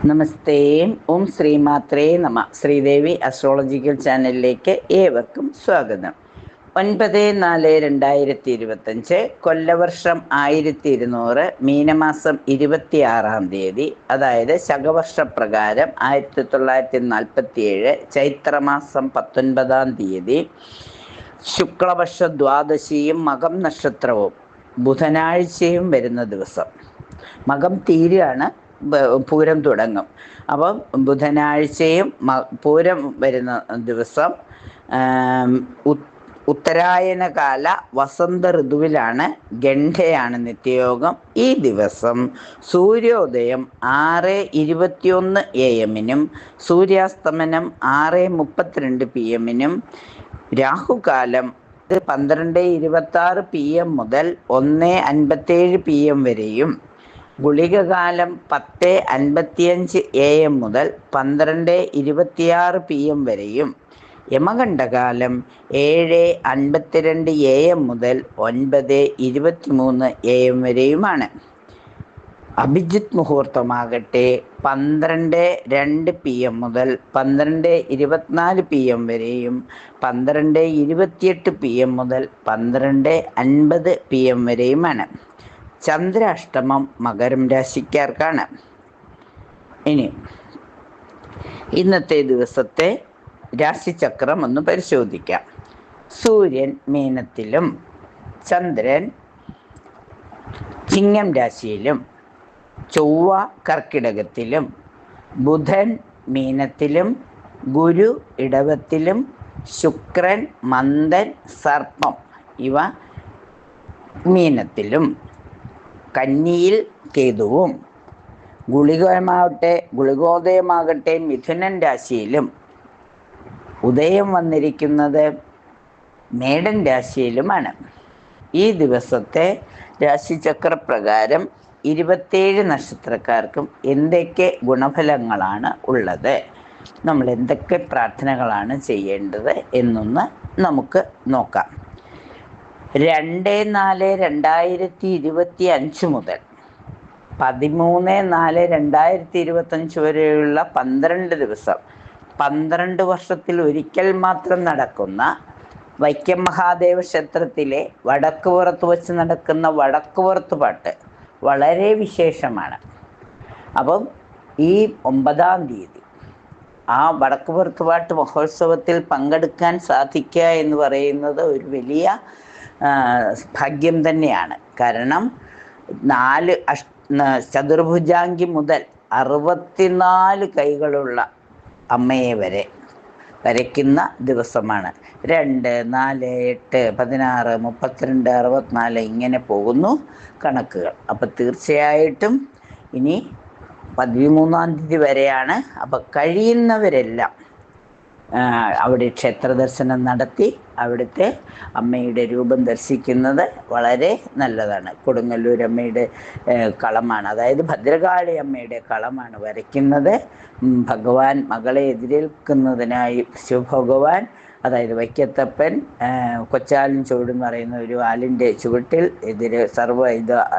നമസ്തേ. ഓം ശ്രീമാത്രേ നമ. ശ്രീദേവി അസ്ട്രോളജിക്കൽ ചാനലിലേക്ക് ഏവർക്കും സ്വാഗതം. 9/4/2025 കൊല്ലവർഷം 1200 മീനമാസം 26 അതായത് ശകവർഷപ്രകാരം 1947 ചൈത്രമാസം 19 ശുക്ലപക്ഷ ദ്വാദശിയും മകം നക്ഷത്രവും ബുധനാഴ്ചയും വരുന്ന ദിവസം. മകം തീരുകയാണ്, പൂരം തുടങ്ങും. അപ്പം ബുധനാഴ്ചയും പൂരം വരുന്ന ദിവസം ഉത്തരായനകാല വസന്ത ഋതുവിലാണ്. ഗണ്ഡയാണ് നിത്യയോഗം. ഈ ദിവസം സൂര്യോദയം 6:21 AM സൂര്യാസ്തമനം 6:32 PM രാഹുകാലം 12:26 PM മുതൽ 1:57 PM വരെയും ഗുളികകാലം 10:55 AM മുതൽ 12:26 PM വരെയും യമകണ്ഠകാലം 7:52 AM മുതൽ 9:23 AM വരെയുമാണ്. അഭിജിത്ത് മുഹൂർത്തമാകട്ടെ 12:02 PM മുതൽ 12:24 PM വരെയും 12:28 PM മുതൽ 12:50 PM വരെയുമാണ്. ചന്ദ്രാഷ്ടമം മകരം രാശിക്കാർക്കാണ്. ഇനി ഇന്നത്തെ ദിവസത്തെ രാശിചക്രം ഒന്ന് പരിശോധിക്കാം. സൂര്യൻ മീനത്തിലും ചന്ദ്രൻ ചിങ്ങം രാശിയിലും ചൊവ്വ കർക്കിടകത്തിലും ബുധൻ മീനത്തിലും ഗുരു ഇടവത്തിലും ശുക്രൻ മന്ദൻ സർപ്പം ഇവ മീനത്തിലും കന്നിയിൽ കേതുവും ഗുളികോദയമാകട്ടെ മിഥുനൻ രാശിയിലും ഉദയം വന്നിരിക്കുന്നത് മേടൻ രാശിയിലുമാണ്. ഈ ദിവസത്തെ രാശിചക്രപ്രകാരം 27 നക്ഷത്രക്കാർക്കും എന്തൊക്കെ ഗുണഫലങ്ങളാണ് ഉള്ളത്, നമ്മൾ എന്തൊക്കെ പ്രാർത്ഥനകളാണ് ചെയ്യേണ്ടത് എന്നൊന്ന് നമുക്ക് നോക്കാം. 2/4/2025 മുതൽ 13/4/2025 വരെയുള്ള 12 ദിവസം 12 വർഷത്തിൽ ഒരിക്കൽ മാത്രം നടക്കുന്ന വൈക്കം മഹാദേവ ക്ഷേത്രത്തിലെ വടക്കുപുറത്ത് വച്ച് നടക്കുന്ന വടക്കുപുറത്തുപാട്ട് വളരെ വിശേഷമാണ്. അപ്പം ഈ 9-ാം തീയതി ആ വടക്കുപുറത്തുപാട്ട് മഹോത്സവത്തിൽ പങ്കെടുക്കാൻ സാധിക്കുക എന്ന് പറയുന്നത് ഒരു വലിയ ഭാഗ്യം തന്നെയാണ്. കാരണം 4 ചതുർഭുജാംഗി മുതൽ 64 കൈകളുള്ള അമ്മയെ വരെ വരയ്ക്കുന്ന ദിവസമാണ്. 2, 4, 8, 16, 32, 64 ഇങ്ങനെ പോകുന്നു കണക്കുകൾ. അപ്പം തീർച്ചയായിട്ടും ഇനി 13-ാം തീയതി വരെയാണ്. അപ്പം കഴിയുന്നവരെല്ലാം അവിടെ ക്ഷേത്ര ദർശനം നടത്തി അവിടുത്തെ അമ്മയുടെ രൂപം ദർശിക്കുന്നത് വളരെ നല്ലതാണ്. കൊടുങ്ങല്ലൂർ അമ്മയുടെ കളമാണ്, അതായത് ഭദ്രകാളി അമ്മയുടെ കളമാണ് വരയ്ക്കുന്നത്. ഭഗവാൻ മകളെ എതിരേൽക്കുന്നതിനായി ശിവഭഗവാൻ, അതായത് വൈക്കത്തപ്പൻ കൊച്ചാലും ചുവടെന്ന് പറയുന്ന ഒരു ആലിൻ്റെ ചുവട്ടിൽ സർവ്വ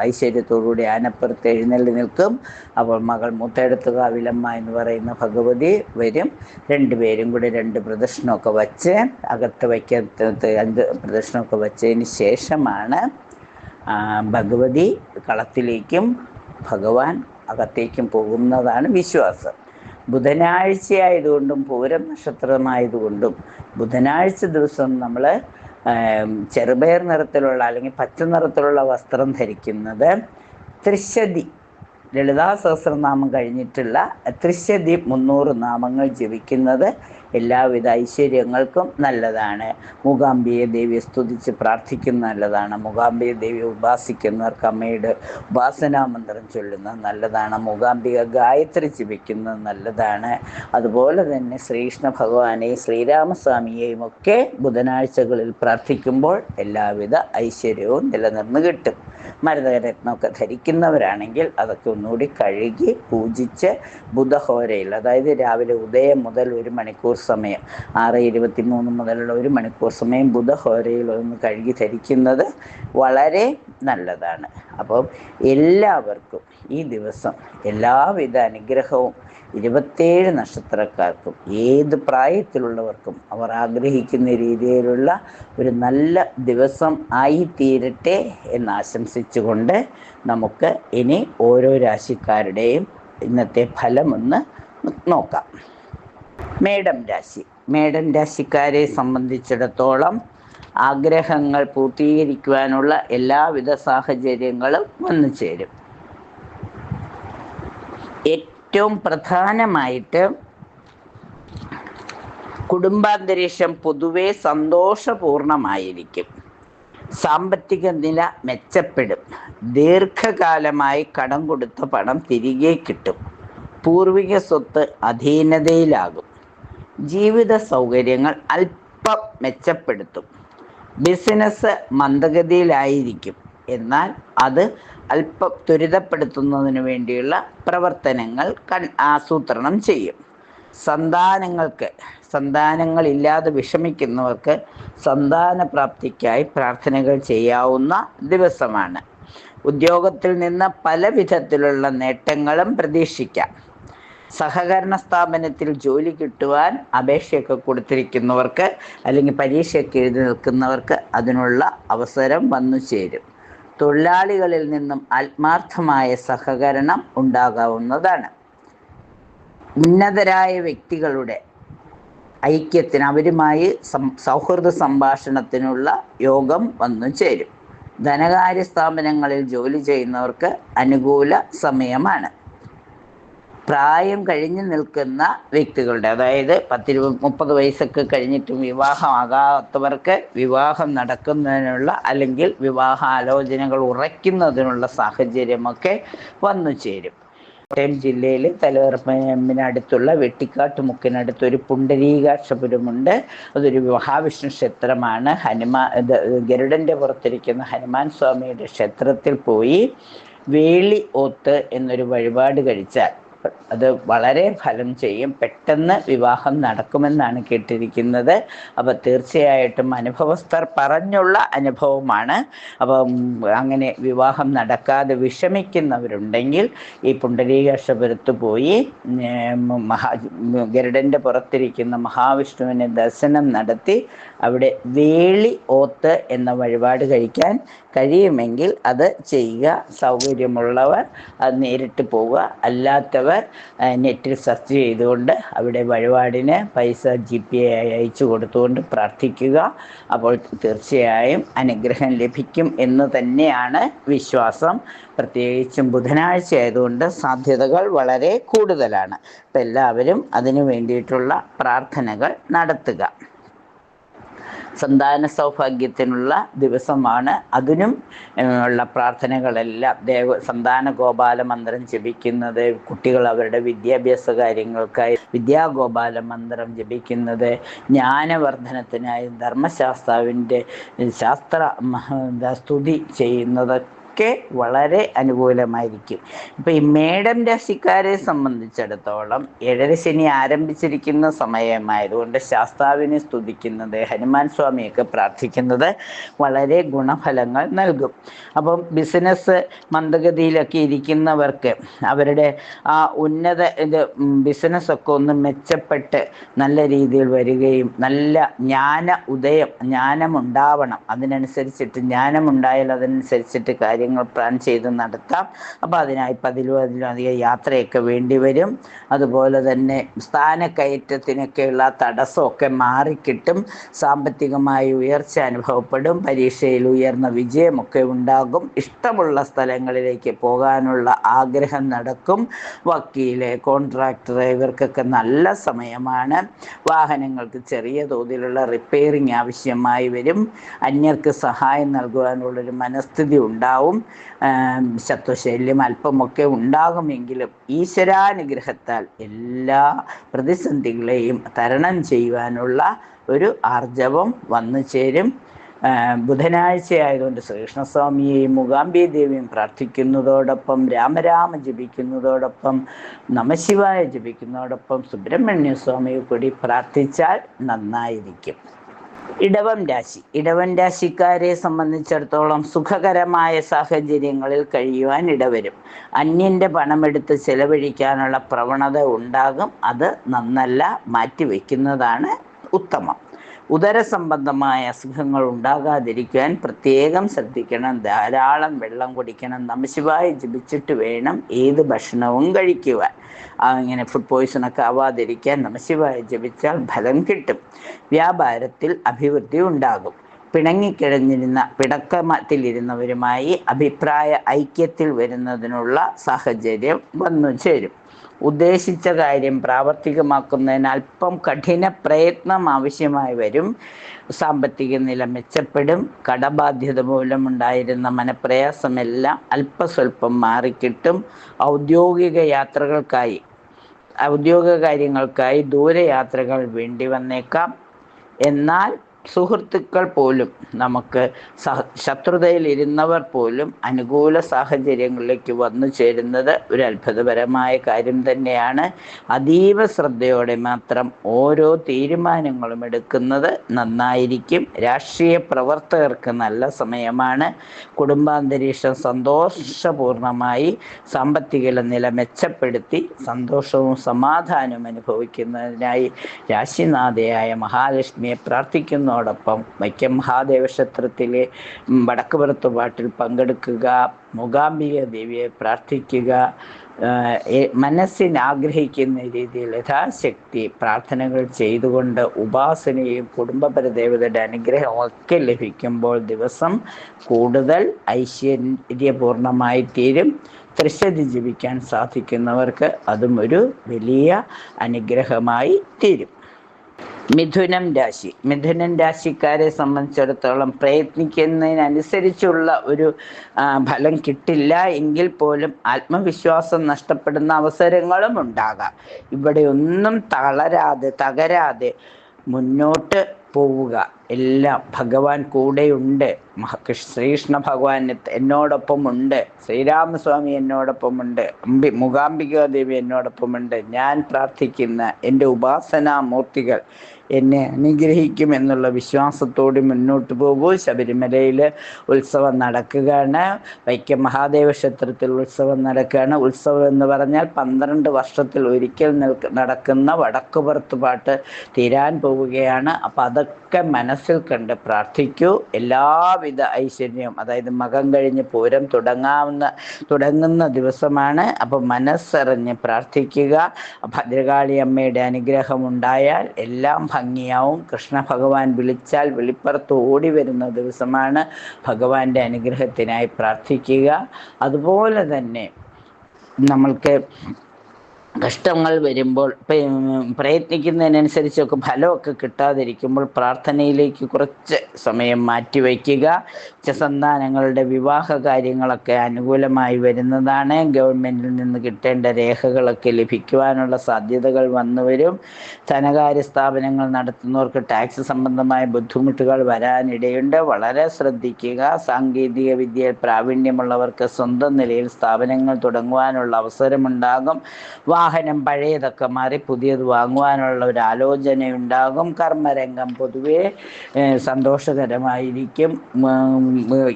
ഐശ്വര്യത്തോടുകൂടി ആനപ്പുറത്ത് എഴുന്നള്ളി നിൽക്കും. അപ്പോൾ മകൾ മൂത്തെടുത്തുകാവിലമ്മ എന്ന് പറയുന്ന ഭഗവതി വരും. രണ്ടുപേരും കൂടി 2 പ്രദക്ഷിണമൊക്കെ വച്ച് അകത്ത് വൈക്കത്ത് 5 പ്രദക്ഷിണമൊക്കെ വച്ചതിന് ശേഷമാണ് ഭഗവതി കളത്തിലേക്കും ഭഗവാൻ അകത്തേക്കും പോകുന്നതാണ് വിശ്വാസം. ബുധനാഴ്ചയായതുകൊണ്ടും പൂരം നക്ഷത്രമായതുകൊണ്ടും ബുധനാഴ്ച ദിവസം നമ്മൾ ചെറുപയർ നിറത്തിലുള്ള അല്ലെങ്കിൽ പച്ച നിറത്തിലുള്ള വസ്ത്രം ധരിക്കുന്നത്, ത്രിശതി ലളിതാ സഹസ്രനാമം കഴിഞ്ഞിട്ടുള്ള ത്രിശതി 300 നാമങ്ങൾ ജപിക്കുന്നത് എല്ലാവിധ ഐശ്വര്യങ്ങൾക്കും നല്ലതാണ്. മൂകാംബിയെ ദേവിയെ സ്തുതിച്ച് പ്രാർത്ഥിക്കുന്ന നല്ലതാണ്. മൂകാംബിയെ ദേവിയെ ഉപാസിക്കുന്നവർക്ക് അമ്മയുടെ ഉപാസനാമന്ത്രം ചൊല്ലുന്നത് നല്ലതാണ്. മൂകാംബിക ഗായത്രി ജപിക്കുന്നത് നല്ലതാണ്. അതുപോലെ തന്നെ ശ്രീകൃഷ്ണ ഭഗവാനെയും ശ്രീരാമസ്വാമിയെയും ഒക്കെ ബുധനാഴ്ചകളിൽ പ്രാർത്ഥിക്കുമ്പോൾ എല്ലാവിധ ഐശ്വര്യവും നിലനിർന്ന് കിട്ടും. മരതകരത്നമൊക്കെ ധരിക്കുന്നവരാണെങ്കിൽ അതൊക്കെ ഒന്നുകൂടി കഴുകി പൂജിച്ച് ബുധഹോരയിൽ, അതായത് രാവിലെ ഉദയം മുതൽ 1 മണിക്കൂർ മണിക്കൂർ സമയം, 6:23 മുതലുള്ള 1 മണിക്കൂർ സമയം ബുധഹോരയിൽ ഒന്ന് കഴുകി ധരിക്കുന്നത് വളരെ നല്ലതാണ്. അപ്പം എല്ലാവർക്കും ഈ ദിവസം എല്ലാവിധ അനുഗ്രഹവും 27 നക്ഷത്രക്കാർക്കും ഏത് പ്രായത്തിലുള്ളവർക്കും അവർ ആഗ്രഹിക്കുന്ന രീതിയിലുള്ള ഒരു നല്ല ദിവസം ആയിത്തീരട്ടെ എന്ന് ആശംസിച്ചുകൊണ്ട് നമുക്ക് ഇനി ഓരോ രാശിക്കാരുടെയും ഇന്നത്തെ ഫലമൊന്ന് നോക്കാം. മേടം രാശി. മേടം രാശിക്കാരെ സംബന്ധിച്ചിടത്തോളം ആഗ്രഹങ്ങൾ പൂർത്തീകരിക്കുവാനുള്ള എല്ലാവിധ സാഹചര്യങ്ങളും വന്നു ചേരും. ഏറ്റവും പ്രധാനമായിട്ട് കുടുംബാന്തരീക്ഷം പൊതുവെ സന്തോഷപൂർണമായിരിക്കും. സാമ്പത്തിക നില മെച്ചപ്പെടും. ദീർഘകാലമായി കടം കൊടുത്ത പണം തിരികെ കിട്ടും. പൂർവിക സ്വത്ത് അധീനതയിലാകും. ജീവിത സൗകര്യങ്ങൾ അല്പം മെച്ചപ്പെടുത്തും. ബിസിനസ് മന്ദഗതിയിലായിരിക്കും, എന്നാൽ അത് അല്പം ത്വരിതപ്പെടുത്തുന്നതിന് വേണ്ടിയുള്ള പ്രവർത്തനങ്ങൾ ആസൂത്രണം ചെയ്യും. സന്താനങ്ങളില്ലാതെ വിഷമിക്കുന്നവർക്ക് സന്താന പ്രാപ്തിക്കായി പ്രാർത്ഥനകൾ ചെയ്യാവുന്ന ദിവസമാണ്. ഉദ്യോഗത്തിൽ നിന്ന് പല വിധത്തിലുള്ള നേട്ടങ്ങളും പ്രതീക്ഷിക്കാം. സഹകരണ സ്ഥാപനത്തിൽ ജോലി കിട്ടുവാൻ അപേക്ഷയൊക്കെ കൊടുത്തിരിക്കുന്നവർക്ക് അല്ലെങ്കിൽ പരീക്ഷയൊക്കെ എഴുതി നിൽക്കുന്നവർക്ക് അതിനുള്ള അവസരം വന്നു ചേരും. തൊഴിലാളികളിൽ നിന്നും ആത്മാർത്ഥമായ സഹകരണം ഉണ്ടാകാവുന്നതാണ്. ഉന്നതരായ വ്യക്തികളുടെ ഐക്യത്തിന് അവരുമായി സൗഹൃദ സംഭാഷണത്തിനുള്ള യോഗം വന്നു ചേരും. ധനകാര്യ സ്ഥാപനങ്ങളിൽ ജോലി ചെയ്യുന്നവർക്ക് അനുകൂല സമയമാണ്. പ്രായം കഴിഞ്ഞു നിൽക്കുന്ന വ്യക്തികളുടെ, അതായത് 10-30 വയസ്സൊക്കെ കഴിഞ്ഞിട്ടും വിവാഹമാകാത്തവർക്ക് വിവാഹം നടക്കുന്നതിനുള്ള അല്ലെങ്കിൽ വിവാഹാലോചനകൾ ഉറയ്ക്കുന്നതിനുള്ള സാഹചര്യമൊക്കെ വന്നു ചേരും. കോട്ടയം ജില്ലയിൽ തലവറമ്പിനടുത്തുള്ള വെട്ടിക്കാട്ടുമുക്കിനടുത്ത് ഒരു പുണ്ടരീകാക്ഷപുരമുണ്ട്. അതൊരു മഹാവിഷ്ണു ക്ഷേത്രമാണ്. ഗരുഡന്റെ പുറത്തിരിക്കുന്ന ഹനുമാൻ സ്വാമിയുടെ ക്ഷേത്രത്തിൽ പോയി വേളി ഓത്ത് എന്നൊരു വഴിപാട് കഴിച്ചാൽ അത് വളരെ ഫലം ചെയ്യും. പെട്ടെന്ന് വിവാഹം നടക്കുമെന്നാണ് കേട്ടിരിക്കുന്നത്. അപ്പം തീർച്ചയായിട്ടും അനുഭവസ്ഥർ പറഞ്ഞുള്ള അനുഭവമാണ്. അപ്പം അങ്ങനെ വിവാഹം നടക്കാതെ വിഷമിക്കുന്നവരുണ്ടെങ്കിൽ ഈ പുണ്ടരീകാക്ഷപുരത്ത് പോയി ഗരുഡന്റെ പുറത്തിരിക്കുന്ന മഹാവിഷ്ണുവിനെ ദർശനം നടത്തി അവിടെ വേളി ഓത്ത് എന്ന വഴിപാട് കഴിക്കാൻ കഴിയുമെങ്കിൽ അത് ചെയ്യുക. സൗകര്യമുള്ളവർ അത് നേരിട്ട് പോവുക. അല്ലാത്തവർ നെറ്റിൽ സെർച്ച് ചെയ്തുകൊണ്ട് അവിടെ വഴിപാടിന് പൈസ GPay അയച്ചു കൊടുത്തുകൊണ്ട് പ്രാർത്ഥിക്കുക. അപ്പോൾ തീർച്ചയായും അനുഗ്രഹം ലഭിക്കും എന്ന് തന്നെയാണ് വിശ്വാസം. പ്രത്യേകിച്ചും ബുധനാഴ്ച ആയതുകൊണ്ട് സാധ്യതകൾ വളരെ കൂടുതലാണ്. അപ്പം എല്ലാവരും അതിനു വേണ്ടിയിട്ടുള്ള പ്രാർത്ഥനകൾ നടത്തുക. സന്താന സൗഭാഗ്യത്തിനുള്ള ദിവസമാണ്. അതിനും ഉള്ള പ്രാർത്ഥനകളെല്ലാം സന്താന ഗോപാല മന്ത്രം ജപിക്കുന്നത്, കുട്ടികൾ അവരുടെ വിദ്യാഭ്യാസ കാര്യങ്ങൾക്കായി വിദ്യാഗോപാല മന്ത്രം ജപിക്കുന്നത്, ജ്ഞാനവർദ്ധനത്തിനായി ധർമ്മശാസ്താവിൻ്റെ സ്തുതി ചെയ്യുന്നത് ഒക്കെ വളരെ അനുകൂലമായിരിക്കും. ഇപ്പം ഈ മേടം രാശിക്കാരെ സംബന്ധിച്ചിടത്തോളം 7 ശനി ആരംഭിച്ചിരിക്കുന്ന സമയമായതുകൊണ്ട് ശാസ്താവിനെ സ്തുതിക്കുന്നത്, ഹനുമാൻ സ്വാമിയൊക്കെ പ്രാർത്ഥിക്കുന്നത് വളരെ ഗുണഫലങ്ങൾ നൽകും. അപ്പം ബിസിനസ് മന്ദഗതിയിലൊക്കെ ഇരിക്കുന്നവർക്ക് അവരുടെ ആ ബിസിനസ്സൊക്കെ ഒന്ന് മെച്ചപ്പെട്ട് നല്ല രീതിയിൽ വരികയും നല്ല ജ്ഞാനമുണ്ടാവണം. അതിനനുസരിച്ചിട്ട് ജ്ഞാനമുണ്ടായാൽ അതനുസരിച്ചിട്ട് കാര്യങ്ങൾ പ്ലാൻ ചെയ്ത് നടത്താം. അപ്പോൾ അതിനായി 10-15 യാത്രയൊക്കെ വേണ്ടി വരും. അതുപോലെ തന്നെ സ്ഥാനക്കയറ്റത്തിനൊക്കെയുള്ള തടസ്സമൊക്കെ മാറിക്കിട്ടും. സാമ്പത്തികമായി ഉയർച്ച അനുഭവപ്പെടും. പരീക്ഷയിൽ ഉയർന്ന വിജയമൊക്കെ ഉണ്ടാകും. ഇഷ്ടമുള്ള സ്ഥലങ്ങളിലേക്ക് പോകാനുള്ള ആഗ്രഹം നടക്കും. വക്കീല്, കോൺട്രാക്ടർ ഇവർക്കൊക്കെ നല്ല സമയമാണ്. വാഹനങ്ങൾക്ക് ചെറിയ തോതിലുള്ള റിപ്പയറിങ് ആവശ്യമായി വരും. അന്യർക്ക് സഹായം നൽകുവാനുള്ളൊരു മനസ്ഥിതി ഉണ്ടാവും. ശത്രുശല്യം അല്പമൊക്കെ ഉണ്ടാകുമെങ്കിലും ഈശ്വരാനുഗ്രഹത്താൽ എല്ലാ പ്രതിസന്ധികളെയും തരണം ചെയ്യുവാനുള്ള ഒരു ആർജവം വന്നു ചേരും. ബുധനാഴ്ച ആയതുകൊണ്ട് ശ്രീകൃഷ്ണസ്വാമിയെയും മൂകാംബി ദേവിയും പ്രാർത്ഥിക്കുന്നതോടൊപ്പം രാമരാമ ജപിക്കുന്നതോടൊപ്പം നമശിവായ ജപിക്കുന്നതോടൊപ്പം സുബ്രഹ്മണ്യ സ്വാമിയെ കൂടി പ്രാർത്ഥിച്ചാൽ നന്നായിരിക്കും. ഇടവൻ രാശിക്കാരെ സംബന്ധിച്ചിടത്തോളം സുഖകരമായ സാഹചര്യങ്ങളിൽ കഴിയുവാൻ ഇടവരും. അന്യൻ്റെ പണമെടുത്ത് ചെലവഴിക്കാനുള്ള പ്രവണത ഉണ്ടാകും. അത് നന്നല്ല, മാറ്റിവെക്കുന്നതാണ് ഉത്തമം. ഉദരസംബന്ധമായ അസുഖങ്ങൾ ഉണ്ടാകാതിരിക്കാൻ പ്രത്യേകം ശ്രദ്ധിക്കണം. ധാരാളം വെള്ളം കുടിക്കണം. നമശിവായ ജപിച്ചിട്ട് വേണം ഏത് ഭക്ഷണവും കഴിക്കുവാൻ. ഇങ്ങനെ ഫുഡ് പോയ്സണൊക്കെ ആവാതിരിക്കാൻ നമശിവായ ജപിച്ചാൽ ഫലം കിട്ടും. വ്യാപാരത്തിൽ അഭിവൃദ്ധി ഉണ്ടാകും. പിണക്കത്തിലിരുന്നവരുമായി അഭിപ്രായ ഐക്യത്തിൽ വരുന്നതിനുള്ള സാഹചര്യം വന്നു ചേരും. ഉദ്ദേശിച്ച കാര്യം പ്രാവർത്തികമാക്കുന്നതിന് അല്പം കഠിന പ്രയത്നം ആവശ്യമായി വരും. സാമ്പത്തിക നില മെച്ചപ്പെടും. കടബാധ്യത മൂലമുണ്ടായിരുന്ന മനപ്രയാസമെല്ലാം അല്പസ്വല്പം മാറിക്കിട്ടും. ഔദ്യോഗിക കാര്യങ്ങൾക്കായി ദൂരയാത്രകൾ വേണ്ടി വന്നേക്കാം. എന്നാൽ സുഹൃത്തുക്കൾ പോലും, നമുക്ക് ശത്രുതയിലിരുന്നവർ പോലും അനുകൂല സാഹചര്യങ്ങളിലേക്ക് വന്നു ചേരുന്നത് ഒരു അത്ഭുതപരമായ കാര്യം തന്നെയാണ്. അതീവ ശ്രദ്ധയോടെ മാത്രം ഓരോ തീരുമാനങ്ങളും എടുക്കുന്നത് നന്നായിരിക്കും. രാഷ്ട്രീയ പ്രവർത്തകർക്ക് നല്ല സമയമാണ്. കുടുംബാന്തരീക്ഷം സന്തോഷപൂർണമായി സാമ്പത്തിക നില മെച്ചപ്പെടുത്തി സന്തോഷവും സമാധാനവും അനുഭവിക്കുന്നതിനായി രാശിനാഥയായ മഹാലക്ഷ്മിയെ പ്രാർത്ഥിക്കുന്നതോടൊപ്പം വൈക്കം മഹാദേവ ക്ഷേത്രത്തിലെ വടക്കുപുറത്ത് പാട്ടിൽ പങ്കെടുക്കുക, മൂകാംബിക ദേവിയെ പ്രാർത്ഥിക്കുക. മനസ്സിനാഗ്രഹിക്കുന്ന രീതിയിൽ യഥാശക്തി പ്രാർത്ഥനകൾ ചെയ്തുകൊണ്ട് ഉപാസനയും കുടുംബപരദേവതയുടെ അനുഗ്രഹമൊക്കെ ലഭിക്കുമ്പോൾ ദിവസം കൂടുതൽ ഐശ്വര്യപൂർണമായി തീരും. ത്രിശതി ജപിക്കാൻ സാധിക്കുന്നവർക്ക് അതും ഒരു വലിയ അനുഗ്രഹമായി തീരും. മിഥുനം രാശിക്കാരെ സംബന്ധിച്ചിടത്തോളം പ്രയത്നിക്കുന്നതിനനുസരിച്ചുള്ള ഒരു ഫലം കിട്ടില്ല എങ്കിൽ പോലും ആത്മവിശ്വാസം നഷ്ടപ്പെടുന്ന അവസരങ്ങളും ഉണ്ടാകാം. ഇവിടെ ഒന്നും തകരാതെ മുന്നോട്ട് പോവുക. എല്ലാം ഭഗവാൻ കൂടെയുണ്ട്. ശ്രീകൃഷ്ണ ഭഗവാൻ എന്നോടൊപ്പമുണ്ട്. ശ്രീരാമസ്വാമി എന്നോടൊപ്പമുണ്ട്. മൂകാംബിക ദേവി എന്നോടൊപ്പമുണ്ട്. ഞാൻ പ്രാർത്ഥിക്കുന്ന എൻ്റെ ഉപാസനാമൂർത്തികൾ എന്നെ അനുഗ്രഹിക്കും എന്നുള്ള വിശ്വാസത്തോടെ മുന്നോട്ട് പോകൂ. ശബരിമലയിൽ ഉത്സവം നടക്കുകയാണ്. വൈക്കം മഹാദേവ ക്ഷേത്രത്തിൽ ഉത്സവം നടക്കുകയാണ്. ഉത്സവം എന്ന് പറഞ്ഞാൽ 12 വർഷത്തിൽ ഒരിക്കൽ നടക്കുന്ന വടക്കുപുറത്ത് പാട്ട് തീരാൻ പോവുകയാണ്. അപ്പം അതൊക്കെ മനസ്സിൽ കണ്ട് പ്രാർത്ഥിക്കൂ. എല്ലാവിധ ഐശ്വര്യവും, അതായത് മകം കഴിഞ്ഞ് പൂരം തുടങ്ങുന്ന ദിവസമാണ്. അപ്പം മനസ്സറിഞ്ഞ് പ്രാർത്ഥിക്കുക. ഭദ്രകാളി അമ്മയുടെ അനുഗ്രഹം ഉണ്ടായാൽ എല്ലാം ഭംഗിയാവും. കൃഷ്ണ ഭഗവാൻ വിളിച്ചാൽ വെളിപ്പുറത്ത് ഓടി വരുന്ന ദിവസമാണ്. ഭഗവാന്റെ അനുഗ്രഹത്തിനായി പ്രാർത്ഥിക്കുക. അതുപോലെ തന്നെ നമ്മൾക്ക് കഷ്ടങ്ങൾ വരുമ്പോൾ പ്രയത്നിക്കുന്നതിനനുസരിച്ചൊക്കെ ഫലമൊക്കെ കിട്ടാതിരിക്കുമ്പോൾ പ്രാർത്ഥനയിലേക്ക് കുറച്ച് സമയം മാറ്റിവയ്ക്കുക. സന്താനങ്ങളുടെ വിവാഹ കാര്യങ്ങളൊക്കെ അനുകൂലമായി വരുന്നതാണ്. ഗവൺമെൻറ്റിൽ നിന്ന് കിട്ടേണ്ട രേഖകളൊക്കെ ലഭിക്കുവാനുള്ള സാധ്യതകൾ വന്നു വരും. ധനകാര്യ സ്ഥാപനങ്ങൾ നടത്തുന്നവർക്ക് ടാക്സ് സംബന്ധമായ ബുദ്ധിമുട്ടുകൾ വരാനിടയുണ്ട്. വളരെ ശ്രദ്ധിക്കുക. സാങ്കേതിക വിദ്യയിൽ പ്രാവീണ്യമുള്ളവർക്ക് സ്വന്തം നിലയിൽ സ്ഥാപനങ്ങൾ തുടങ്ങുവാനുള്ള അവസരമുണ്ടാകും. വാഹനം പഴയതൊക്കെ മാറി പുതിയത് വാങ്ങുവാനുള്ള ഒരു ആലോചനയുണ്ടാകും. കർമ്മരംഗം പൊതുവെ സന്തോഷകരമായിരിക്കും.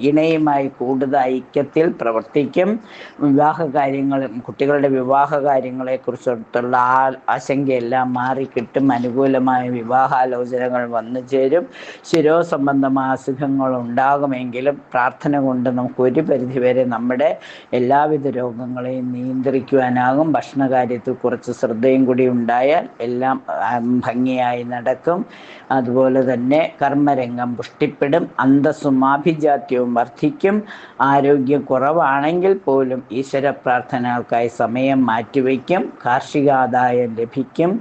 ഇണയുമായി കൂടുതൽ ഐക്യത്തിൽ പ്രവർത്തിക്കും. കുട്ടികളുടെ വിവാഹ കാര്യങ്ങളെക്കുറിച്ചുള്ള ആശങ്കയെല്ലാം മാറിക്കിട്ടും. അനുകൂലമായ വിവാഹാലോചനകൾ വന്നു ചേരും. ശിരോസംബന്ധമായ അസുഖങ്ങൾ ഉണ്ടാകുമെങ്കിലും പ്രാർത്ഥന കൊണ്ട് നമുക്ക് ഒരു പരിധിവരെ നമ്മുടെ എല്ലാവിധ രോഗങ്ങളെയും നിയന്ത്രിക്കുവാനാകും. ഭക്ഷണകാര്യത്തിൽ കുറച്ച് ശ്രദ്ധയും കൂടി ഉണ്ടായാൽ എല്ലാം ഭംഗിയായി നടക്കും. അതുപോലെ തന്നെ കർമ്മരംഗം പുഷ്ടിപ്പെടും. അന്തസ്സും ആഭിജാത്യവും വർദ്ധിക്കും. ആരോഗ്യം കുറവാണെങ്കിൽ പോലും ഈശ്വര പ്രാർത്ഥനകൾക്കായി സമയം മാറ്റിവെക്കും. കാർഷികാദായം ലഭിക്കും.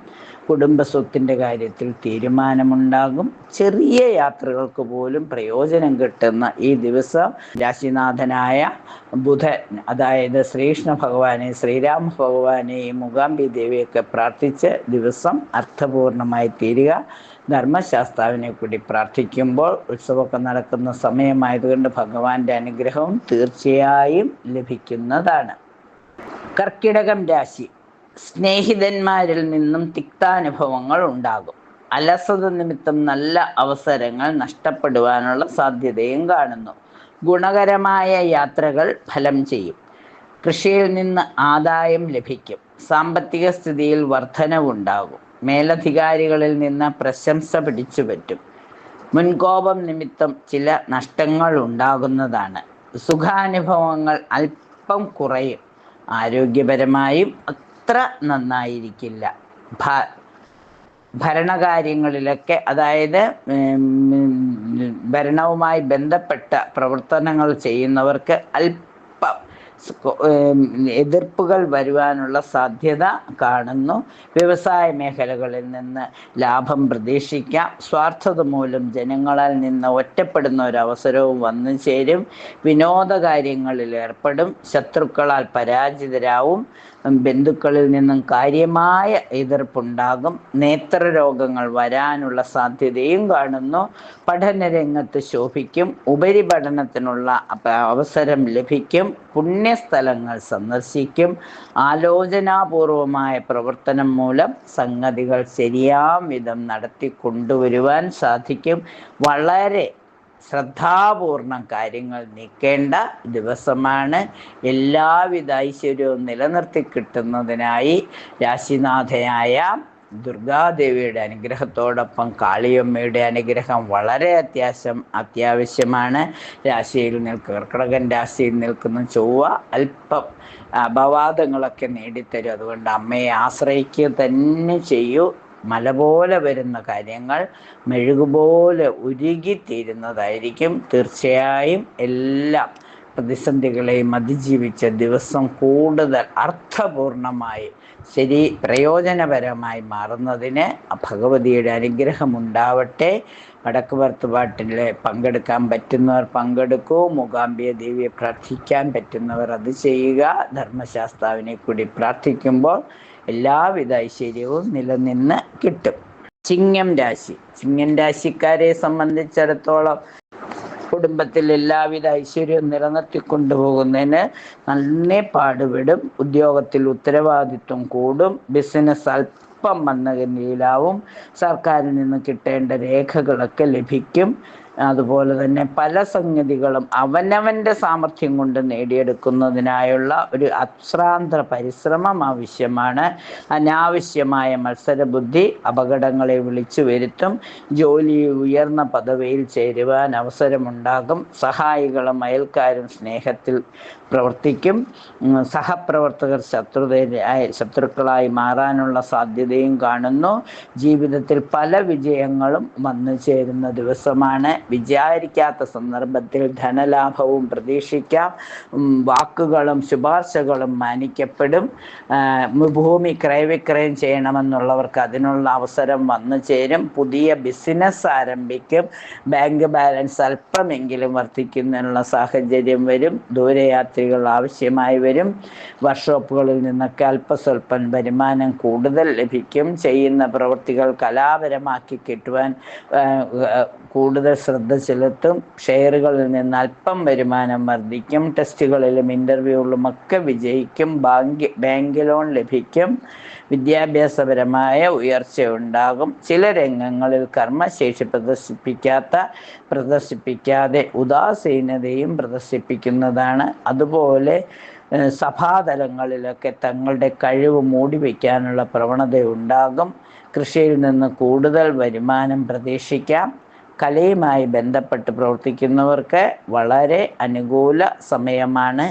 കുടുംബസ്വത്തിൻ്റെ കാര്യത്തിൽ തീരുമാനമുണ്ടാകും. ചെറിയ യാത്രകൾക്ക് പോലും പ്രയോജനം കിട്ടുന്ന ഈ ദിവസം രാശിനാഥനായ ബുധൻ, അതായത് ശ്രീകൃഷ്ണ ഭഗവാനെ, ശ്രീരാമ ഭഗവാനെയും മൂകാംബി ദേവിയൊക്കെ പ്രാർത്ഥിച്ച് ദിവസം അർത്ഥപൂർണമായി തീരുക. ധർമ്മശാസ്താവിനെ കൂടി പ്രാർത്ഥിക്കുമ്പോൾ ഉത്സവമൊക്കെ നടക്കുന്ന സമയമായതുകൊണ്ട് ഭഗവാന്റെ അനുഗ്രഹവും തീർച്ചയായും ലഭിക്കുന്നതാണ്. കർക്കിടകം രാശി. സ്നേഹിതന്മാരിൽ നിന്നും തിക്താനുഭവങ്ങൾ ഉണ്ടാകും. അലസത നിമിത്തം നല്ല അവസരങ്ങൾ നഷ്ടപ്പെടുവാനുള്ള സാധ്യതയും കാണുന്നു. ഗുണകരമായ യാത്രകൾ ഫലം ചെയ്യും. കൃഷിയിൽ നിന്ന് ആദായം ലഭിക്കും. സാമ്പത്തിക സ്ഥിതിയിൽ വർധനവുണ്ടാകും. മേലധികാരികളിൽ നിന്ന് പ്രശംസ പിടിച്ചുപറ്റും. മുൻകോപം നിമിത്തം ചില നഷ്ടങ്ങൾ ഉണ്ടാകുന്നതാണ്. സുഖാനുഭവങ്ങൾ അല്പം കുറയും. ആരോഗ്യപരമായും അത്ര നന്നായിരിക്കില്ല. ഭരണകാര്യങ്ങളിലൊക്കെ, അതായത് ഭരണവുമായി ബന്ധപ്പെട്ട പ്രവർത്തനങ്ങൾ ചെയ്യുന്നവർക്ക് അല്പം എതിർപ്പുകൾ വരുവാനുള്ള സാധ്യത കാണുന്നു. വ്യവസായ മേഖലകളിൽ നിന്ന് ലാഭം പ്രതീക്ഷിക്കാം. സ്വാർത്ഥത മൂലം ജനങ്ങളിൽ നിന്ന് ഒറ്റപ്പെടുന്ന ഒരവസരവും വന്നു ചേരും. വിനോദ കാര്യങ്ങളിൽ ഏർപ്പെടും. ശത്രുക്കളാൽ പരാജിതരാവും. ബന്ധുക്കളിൽ നിന്നും കാര്യമായ എതിർപ്പുണ്ടാകും. നേത്രരോഗങ്ങൾ വരാനുള്ള സാധ്യതയും കാണുന്നു. പഠനരംഗത്ത് ശോഭിക്കും. ഉപരിപഠനത്തിനുള്ള അവസരം ലഭിക്കും. പുണ്യസ്ഥലങ്ങൾ സന്ദർശിക്കും. ആലോചനാപൂർവമായ പ്രവർത്തനം മൂലം സംഗതികൾ ശരിയാം വിധം നടത്തിക്കൊണ്ടുവരുവാൻ സാധിക്കും. വളരെ ശ്രദ്ധാപൂർണം കാര്യങ്ങൾ നീക്കേണ്ട ദിവസമാണ്. എല്ലാവിധ ഐശ്വര്യവും നിലനിർത്തി കിട്ടുന്നതിനായി രാശിനാഥയായ ദുർഗാദേവിയുടെ അനുഗ്രഹത്തോടൊപ്പം കാളിയമ്മയുടെ അനുഗ്രഹം വളരെ അത്യാവശ്യമാണ്. കർക്കിടകൻ രാശിയിൽ നിൽക്കുന്ന ചൊവ്വ അല്പം അപവാദങ്ങളൊക്കെ നേടിത്തരും. അതുകൊണ്ട് അമ്മയെ ആശ്രയിക്കുക തന്നെ ചെയ്യൂ. മല പോലെ വരുന്ന കാര്യങ്ങൾ മെഴുകുപോലെ ഉരുകിത്തീരുന്നതായിരിക്കും. തീർച്ചയായും എല്ലാം പ്രതിസന്ധികളെയും അതിജീവിച്ച ദിവസം കൂടുതൽ അർത്ഥപൂർണമായി പ്രയോജനപരമായി മാറുന്നതിന് ഭഗവതിയുടെ അനുഗ്രഹം ഉണ്ടാവട്ടെ. വടക്ക് പറത്തുപാട്ടിൽ പങ്കെടുക്കാൻ പറ്റുന്നവർ പങ്കെടുക്കൂ. മൂകാംബിക ദേവിയെ പ്രാർത്ഥിക്കാൻ പറ്റുന്നവർ അത് ചെയ്യുക. ധർമ്മശാസ്താവിനെ കൂടി പ്രാർത്ഥിക്കുമ്പോൾ എല്ലാവിധ ഐശ്വര്യവും നിലനിന്ന് കിട്ടും. ചിങ്ങം രാശി. ചിങ്ങം രാശിക്കാരെ സംബന്ധിച്ചിടത്തോളം കുടുംബത്തിൽ എല്ലാവിധ ഐശ്വര്യവും നിലനിർത്തിക്കൊണ്ടുപോകുന്നതിന് നന്നേ പാടുപെടും. ഉദ്യോഗത്തിൽ ഉത്തരവാദിത്വം കൂടും. ബിസിനസ് അല്പം മന്ദഗതിയിലാവും. സർക്കാരിൽ നിന്ന് കിട്ടേണ്ട രേഖകളൊക്കെ ലഭിക്കും. അതുപോലെ തന്നെ പല സംഗതികളും അവനവൻ്റെ സാമർഥ്യം കൊണ്ട് നേടിയെടുക്കുന്നതിനായുള്ള ഒരു അശ്രാന്ത പരിശ്രമം ആവശ്യമാണ്. അനാവശ്യമായ മത്സരബുദ്ധി അപകടങ്ങളെ വിളിച്ചു വരുത്തും. ജോലിയിൽ ഉയർന്ന പദവിയിൽ ചേരുവാൻ അവസരമുണ്ടാകും. സഹായികളും അയൽക്കാരും സ്നേഹത്തിൽ പ്രവർത്തിക്കും. സഹപ്രവർത്തകർ ശത്രുക്കളായി മാറാനുള്ള സാധ്യതയും കാണുന്നു. ജീവിതത്തിൽ പല വിജയങ്ങളും വന്നു ചേരുന്ന ദിവസമാണ്. വിചാരിക്കാത്ത സന്ദർഭത്തിൽ ധനലാഭവും പ്രതീക്ഷിക്കാം. വാക്കുകളും ശുപാർശകളും മാനിക്കപ്പെടും. ഭൂമി ക്രയവിക്രയം ചെയ്യണമെന്നുള്ളവർക്ക് അതിനുള്ള അവസരം വന്നു ചേരും. പുതിയ ബിസിനസ് ആരംഭിക്കും. ബാങ്ക് ബാലൻസ് അല്പമെങ്കിലും വർദ്ധിക്കുന്നതിനുള്ള സാഹചര്യം വരും. ദൂരയാത്രകൾ ആവശ്യമായി വരും. വർക്ക്ഷോപ്പുകളിൽ നിന്നൊക്കെ അല്പസ്വല്പം വരുമാനം കൂടുതൽ ലഭിക്കും. ചെയ്യുന്ന പ്രവൃത്തികൾ കലാപരമാക്കി കിട്ടുവാൻ കൂടുതൽ ശ്രദ്ധ ചെലുത്തും. ഷെയറുകളിൽ നിന്ന് അല്പം വരുമാനം വർദ്ധിക്കും. ടെസ്റ്റുകളിലും ഇൻ്റർവ്യൂകളിലും ഒക്കെ വിജയിക്കും. ബാങ്ക് ലോൺ ലഭിക്കും. വിദ്യാഭ്യാസപരമായ ഉയർച്ചയുണ്ടാകും. ചില രംഗങ്ങളിൽ കർമ്മശേഷി പ്രദർശിപ്പിക്കാതെ ഉദാസീനതയും പ്രദർശിപ്പിക്കുന്നതാണ്. അതുപോലെ സഭാതലങ്ങളിലൊക്കെ തങ്ങളുടെ കഴിവ് മൂടിവെക്കാനുള്ള പ്രവണതയുണ്ടാകും. കൃഷിയിൽ നിന്ന് കൂടുതൽ വരുമാനം പ്രതീക്ഷിക്കാം. കലയുമായി ബന്ധപ്പെട്ട് പ്രവർത്തിക്കുന്നവർക്ക് വളരെ അനുകൂല സമയമാണ്.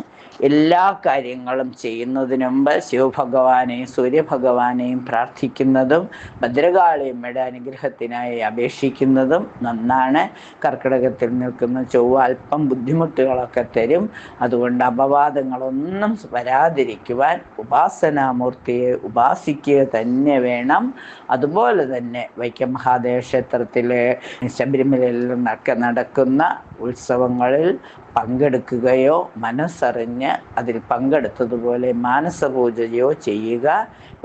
എല്ലാ കാര്യങ്ങളും ചെയ്യുന്നതിന് മുമ്പ് ശിവഭഗവാനെയും സൂര്യഭഗവാനെയും പ്രാർത്ഥിക്കുന്നതും ഭദ്രകാളിയമ്മയുടെ അനുഗ്രഹത്തിനായി അപേക്ഷിക്കുന്നതും നന്നാണ്. കർക്കിടകത്തിൽ നിൽക്കുന്ന ചൊവ്വ അല്പം ബുദ്ധിമുട്ടുകളൊക്കെ തരും. അതുകൊണ്ട് അപവാദങ്ങളൊന്നും വരാതിരിക്കുവാൻ ഉപാസനാമൂർത്തിയെ ഉപാസിക്കുക തന്നെ വേണം. അതുപോലെ തന്നെ വൈക്കം മഹാദേവ ക്ഷേത്രത്തിലെ ശബരിമലയിൽ നടക്കുന്ന ഉത്സവങ്ങളിൽ പങ്കെടുക്കുകയോ മനസ്സറിഞ്ഞ് അതിൽ പങ്കെടുത്തതുപോലെ മാനസപൂജയോ ചെയ്യുക.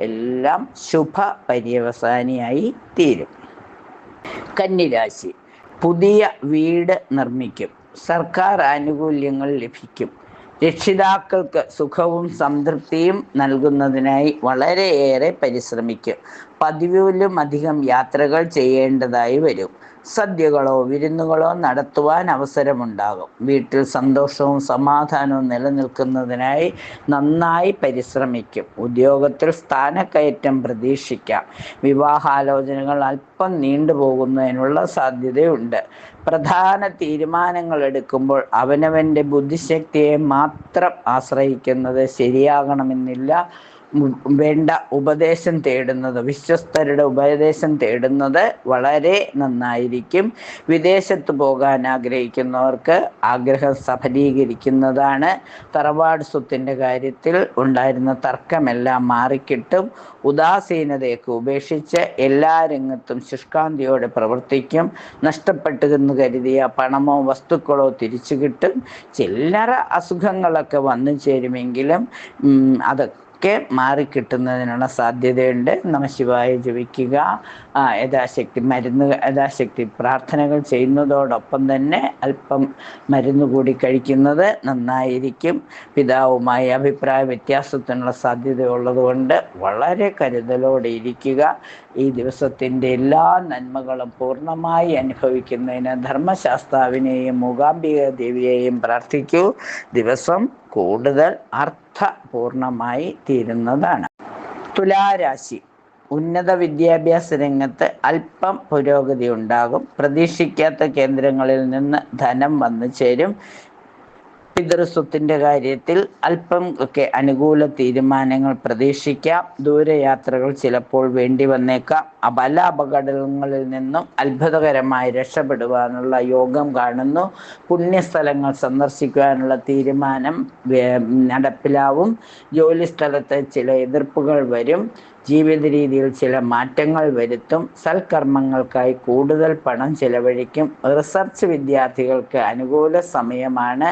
എല്ലാം ശുഭ പര്യവസാനിയായി തീരും. കന്നിരാശി, പുതിയ വീട് നിർമ്മിക്കും. സർക്കാർ ആനുകൂല്യങ്ങൾ ലഭിക്കും. രക്ഷിതാക്കൾക്ക് സുഖവും സംതൃപ്തിയും നൽകുന്നതിനായി വളരെയേറെ പരിശ്രമിക്കും. പതിവിലും അധികം യാത്രകൾ ചെയ്യേണ്ടതായി വരും. സദ്യകളോ വിരുന്നുകളോ നടത്തുവാൻ അവസരമുണ്ടാകും. വീട്ടിൽ സന്തോഷവും സമാധാനവും നിലനിൽക്കുന്നതിനായി നന്നായി പരിശ്രമിക്കും. ഉദ്യോഗത്തിൽ സ്ഥാനക്കയറ്റം പ്രതീക്ഷിക്കാം. വിവാഹാലോചനകൾ അല്പം നീണ്ടുപോകുന്നതിനുള്ള സാധ്യതയുണ്ട്. പ്രധാന തീരുമാനങ്ങൾ എടുക്കുമ്പോൾ അവനവൻ്റെ ബുദ്ധിശക്തിയെ മാത്രം ആശ്രയിക്കുന്നത് ശരിയാകണമെന്നില്ല. വേണ്ട ഉപദേശം തേടുന്നത്, വിശ്വസ്തരുടെ ഉപദേശം തേടുന്നത് വളരെ നന്നായിരിക്കും. വിദേശത്ത് പോകാൻ ആഗ്രഹിക്കുന്നവർക്ക് ആഗ്രഹം സഫലീകരിക്കുന്നതാണ്. തറവാട് സ്വത്തിൻ്റെ കാര്യത്തിൽ ഉണ്ടായിരുന്ന തർക്കമെല്ലാം മാറിക്കിട്ടും. ഉദാസീനതയൊക്കെ ഉപേക്ഷിച്ച് എല്ലാ രംഗത്തും ശുഷ്കാന്തിയോടെ പ്രവർത്തിക്കും. നഷ്ടപ്പെട്ടെന്ന് കരുതിയ പണമോ വസ്തുക്കളോ തിരിച്ചു കിട്ടും. ചില്ലറ അസുഖങ്ങളൊക്കെ വന്നു ചേരുമെങ്കിലും അതൊക്കെ മാറിക്കിട്ടുന്നതിനുള്ള സാധ്യതയുണ്ട്. നമഃശിവായ ജപിക്കുക, യഥാശക്തി പ്രാർത്ഥനകൾ ചെയ്യുന്നതോടൊപ്പം തന്നെ അല്പം മരുന്ന് കൂടി കഴിക്കുന്നത് നന്നായിരിക്കും. പിതാവുമായി അഭിപ്രായ വ്യത്യാസത്തിനുള്ള സാധ്യതയുള്ളതുകൊണ്ട് വളരെ കരുതലോടെ ഇരിക്കുക. ഈ ദിവസത്തിൻ്റെ എല്ലാ നന്മകളും പൂർണ്ണമായി അനുഭവിക്കുന്നതിന് ധർമ്മശാസ്താവിനെയും മൂകാംബിക ദേവിയെയും പ്രാർത്ഥിക്കൂ. ദിവസം കൂടുതൽ അർത്ഥപൂർണമായി തീരുന്നതാണ്. തുലാരാശി, ഉന്നത വിദ്യാഭ്യാസ രംഗത്ത് അല്പം പുരോഗതി ഉണ്ടാകും. പ്രതീക്ഷിക്കാത്ത കേന്ദ്രങ്ങളിൽ നിന്ന് ധനം വന്നു ചേരും. പിതൃസ്വത്തിൻ്റെ കാര്യത്തിൽ അല്പം ഒക്കെ അനുകൂല തീരുമാനങ്ങൾ പ്രതീക്ഷിക്കാം. ദൂരയാത്രകൾ ചിലപ്പോൾ വേണ്ടി വന്നേക്കാം. പല അപകടങ്ങളിൽ നിന്നും അത്ഭുതകരമായി രക്ഷപ്പെടുവാനുള്ള യോഗം കാണുന്നു. പുണ്യസ്ഥലങ്ങൾ സന്ദർശിക്കുവാനുള്ള തീരുമാനം നടപ്പിലാവും. ജോലിസ്ഥലത്ത് ചില എതിർപ്പുകൾ വരും. ജീവിത രീതിയിൽ ചില മാറ്റങ്ങൾ വരുത്തും. സൽക്കർമ്മങ്ങൾക്കായി കൂടുതൽ പണം ചെലവഴിക്കും. റിസർച്ച് വിദ്യാർത്ഥികൾക്ക് അനുകൂല സമയമാണ്.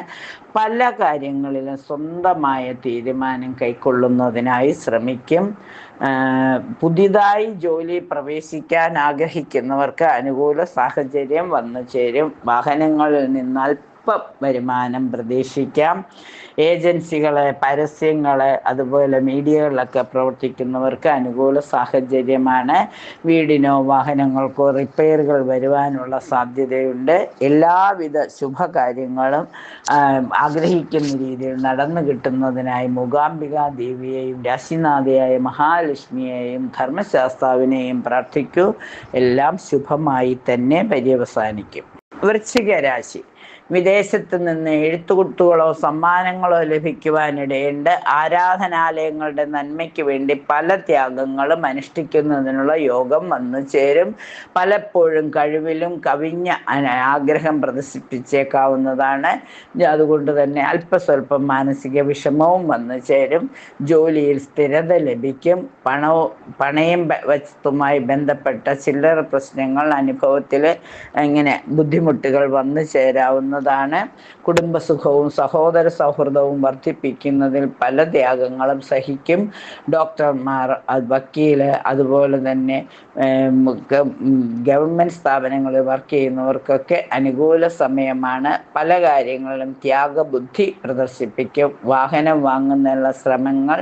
പല കാര്യങ്ങളിലും സ്വന്തമായ തീരുമാനം കൈക്കൊള്ളുന്നതിനായി ശ്രമിക്കും. പുതിയതായി ജോലി പ്രവേശിക്കാൻ ആഗ്രഹിക്കുന്നവർക്ക് അനുകൂല സാഹചര്യം വന്നു ചേരും. വാഹനങ്ങളിൽ നിന്ന് അല്പം വരുമാനം പ്രതീക്ഷിക്കാം. ഏജൻസികളെ, പരസ്യങ്ങളെ, അതുപോലെ മീഡിയകളിലൊക്കെ പ്രവർത്തിക്കുന്നവർക്ക് അനുകൂല സാഹചര്യമാണ്. വീടിനോ വാഹനങ്ങൾക്കോ റിപ്പയറുകൾ വരുവാനുള്ള സാധ്യതയുണ്ട്. എല്ലാവിധ ശുഭകാര്യങ്ങളും ആഗ്രഹിക്കുന്ന രീതിയിൽ നടന്നു കിട്ടുന്നതിനായി മൂകാംബിക ദേവിയെയും രാശിനാഥയായ മഹാലക്ഷ്മിയെയും ധർമ്മശാസ്താവിനെയും പ്രാർത്ഥിക്കൂ. എല്ലാം ശുഭമായി തന്നെ പര്യവസാനിക്കും. വൃശ്ചിക രാശി, വിദേശത്ത് നിന്ന് എഴുത്തുകുത്തുകളോ സമ്മാനങ്ങളോ ലഭിക്കുവാനിടയുണ്ട്. ആരാധനാലയങ്ങളുടെ നന്മയ്ക്ക് വേണ്ടി പല ത്യാഗങ്ങളും അനുഷ്ഠിക്കുന്നതിനുള്ള യോഗം വന്നു ചേരും. പലപ്പോഴും കഴിവിലും കവിഞ്ഞ ആഗ്രഹം പ്രദർശിപ്പിച്ചേക്കാവുന്നതാണ്. അതുകൊണ്ട് തന്നെ അല്പസ്വല്പം മാനസിക വിഷമവും വന്നു ചേരും. ജോലിയിൽ സ്ഥിരത ലഭിക്കും. പണയം വസ്തുമായി ബന്ധപ്പെട്ട ചില്ലറ പ്രശ്നങ്ങൾ അനുഭവത്തിൽ ഇങ്ങനെ ബുദ്ധിമുട്ടുകൾ വന്നു ചേരാവുന്നതാണ്. കുടുംബസുഖവും സഹോദര സൗഹൃദവും വർദ്ധിപ്പിക്കുന്നതിൽ പല ത്യാഗങ്ങളും സഹിക്കും. ഡോക്ടർമാർ, വക്കീല്, അതുപോലെ തന്നെ ഗവൺമെൻറ് സ്ഥാപനങ്ങളിൽ വർക്ക് ചെയ്യുന്നവർക്കൊക്കെ അനുകൂല സമയമാണ്. പല കാര്യങ്ങളിലും ത്യാഗബുദ്ധി പ്രദർശിപ്പിക്കും. വാഹനം വാങ്ങുന്നതിനുള്ള ശ്രമങ്ങൾ